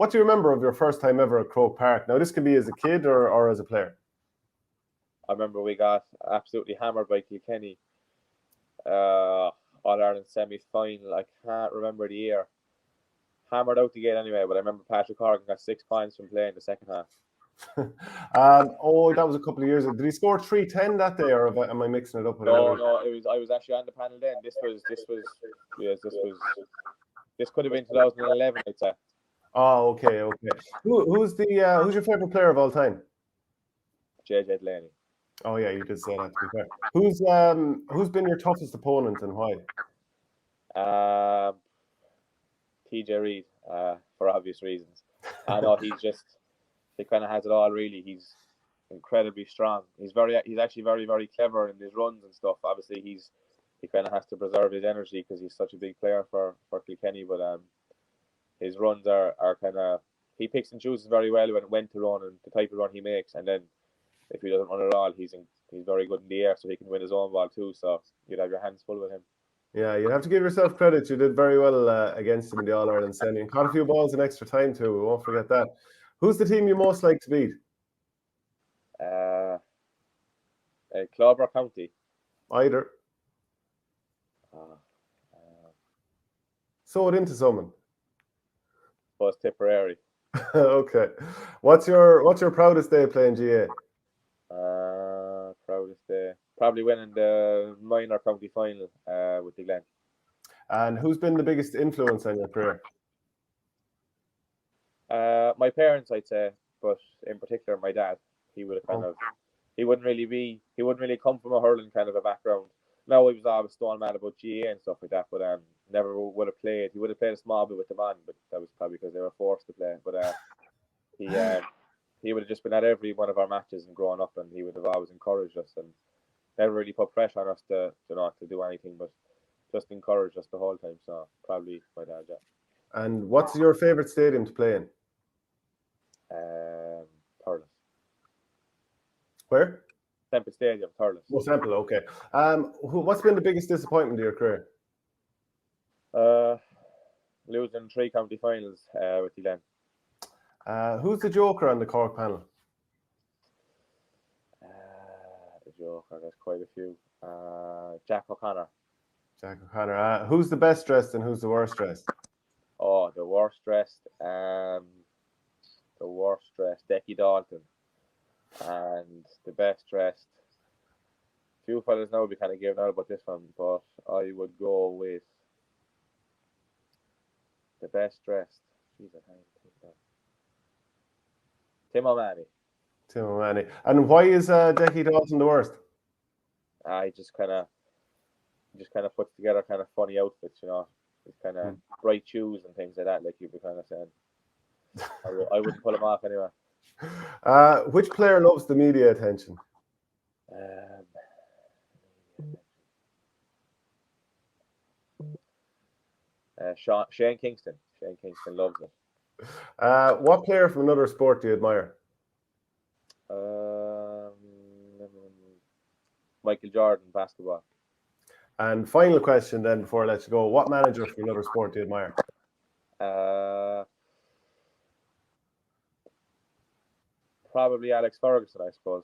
What do you remember of your first time ever at Croke Park? Now, this can be as a kid or as a player. I remember we got absolutely hammered by Kilkenny. All-Ireland semi-final. I can't remember the year. Hammered out the gate anyway, but I remember Patrick Horgan got 6 points from playing the second half. That was a couple of years ago. Did he score 310 that day, or am I mixing it up with No, I was actually on the panel then. This could have been 2011, I'd say. Oh, okay. Who's your favorite player of all time? JJ Downey. Oh yeah, you did say that, to be fair. Who's been your toughest opponent and why? TJ Reid, for obvious reasons. I know he kind of has it all really. He's incredibly strong. He's actually very, very clever in his runs and stuff. Obviously he kind of has to preserve his energy because he's such a big player for Kilkenny, but his runs are kind of, he picks and chooses very well when to run and the type of run he makes, and then if he doesn't run at all, he's very good in the air, so he can win his own ball too. So you'd have your hands full with him. Yeah, you have to give yourself credit. You did very well against him in the All-Ireland semi and caught a few balls in extra time too. We won't forget that. Who's the team you most like to beat? Club or county? Either. Sew it into someone. Was Tipperary. Okay. What's your proudest day playing GA? Proudest day, probably winning the minor county final with the Glen. And who's been the biggest influence on your career? My parents, I'd say, but in particular my dad. He would have he wouldn't really come from a hurling kind of a background. No, he was always stone mad about GA and stuff like that, but never would have played. He would have played a small bit with the band, but that was probably because they were forced to play. But he would have just been at every one of our matches and growing up, and he would have always encouraged us and never really put pressure on us to do anything, but just encouraged us the whole time. So probably my dad, yeah. And what's your favourite stadium to play in? Thurles. Where? Temple Stadium, Thurles. Oh, Temple, okay. What's been the biggest disappointment of your career? Losing 3 county finals with the Glen. Who's the joker on the Cork panel? The joker, there's quite a few. Jack O'Connor. Jack O'Connor. Who's the best dressed and who's the worst dressed? Oh, the worst dressed, Decky Dalton. And the best dressed, few fellas now will be kind of giving out about this one, but I would go with the best dressed. Jeez, I can't think that. Tim O'Mahony. Tim O'Mahony. And why is Decky Dalton the worst? He just kind of puts together kind of funny outfits, you know. He's kind of bright shoes and things like that, like you'd be kind of saying. I wouldn't pull him off anyway. Which player loves the media attention? Shane Kingston. Shane Kingston loves it. What player from another sport do you admire? Michael Jordan, basketball. And final question then before I let you go. What manager from another sport do you admire? Probably Alex Ferguson, I suppose.